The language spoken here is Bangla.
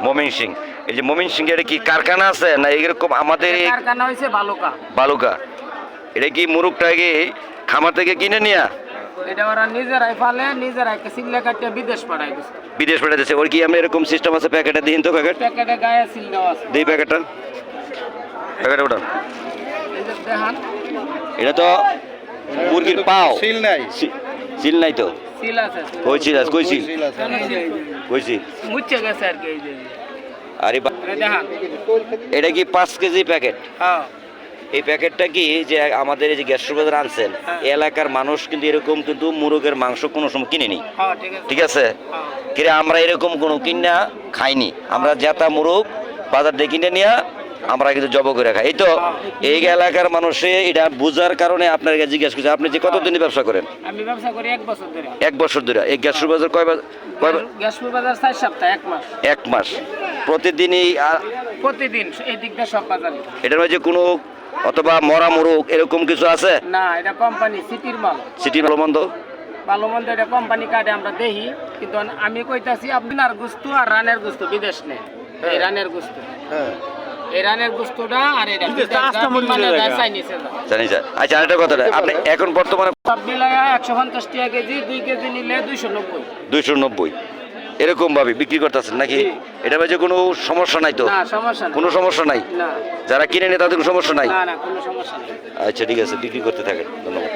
ময়মনসিং। এই যে ময়মনসিং এর কি কারখানা আছে না এরকম আমাদের কারখানা হইছে বালুকা। বালুকা। এটা কি মুরগটা কি খামার থেকে কিনে নিয়া এটা ওরা নিজেরাই পালে, নিজেরাই সিল্লা কাটিয়ে বিদেশ পাঠাই দিচ্ছে। বিদেশ পাঠাইতেছে? ওর কি আমরা এরকম সিস্টেম আছে? প্যাকেটে দিন তো, প্যাকেট প্যাকেটে গায়ে সিল দেওয়া আছে। দিই প্যাকেটটা, প্যাকেটে ওটা। এই যে দেখান, এটা তো মুরগির পাও, সিল নাই। সিল নাই তো? সিল আছে। কই সিল আছে? কই সিল? কই সিল? মুচ্ছে গেছে আর কি। এই যে আরে এটা দেখান, এটা কি 5 কেজি প্যাকেট? হ্যাঁ এই প্যাকেটটা কি যে আমাদের এই যে গ্যাস বাজার আনছেন, এই এলাকার মানুষ কিন্তু এরকম কিন্তু মুরগের মাংস কোনো সময় কিনেনি, হ্যাঁ ঠিক আছে। ঠিক আছে? কিরে আমরা এরকম কোনো কিনা খাইনি, আমরা জেতা মুরগ বাজার থেকে কিনে নিয়ে আমরা কিন্তু জব করে খাই। এই তো এই এলাকার মানুষে এটা বুঝার কারণে আপনার কাছে জিজ্ঞাসা করছে। আপনি যে কতদিন ব্যবসা করেন? আমি ব্যবসা করি 1 বছর ধরে। 1 বছর ধরে। এই গ্যাস বাজার গ্যাসপুর বাজার 4 সপ্তাহ, 1 মাস। 1 মাস প্রতিদিনই? প্রতিদিন এই দিক দিয়ে সব বাজারে। এটার মধ্যে কোনো অথবা মরা মুরগ এরকম কিছু আছে? না, এটা কোম্পানি সিটির মাল। সিটি ভালো মন্দ ভালো মন্দ এটা কোম্পানি কাটে, আমরা দেখি। কিন্তু আমি কইতাছি আপনার গুস্তু আর রানের গুস্তু বিদেশ নেই। এই রানের গুস্তু, এই রানের গুস্তুটা আর এটা মানে চাইনিজে যায়। জানি স্যার। আচ্ছা আরেকটা কথা, আপনি এখন বর্তমানে সব মিলায়া 150 টাকা কেজি, 2 কেজি নিলে 290। 290 এরকম ভাবে বিক্রি করতেছেন নাকি? এটা মাঝে কোনো সমস্যা নাই তো? না, সমস্যা নেই। কোনো সমস্যা নাই? না যারা কিনে নেয় তাদের কোনো সমস্যা নাই? না, কোনো সমস্যা নেই। আচ্ছা ঠিক আছে, বিক্রি করতে থাকেন। ধন্যবাদ।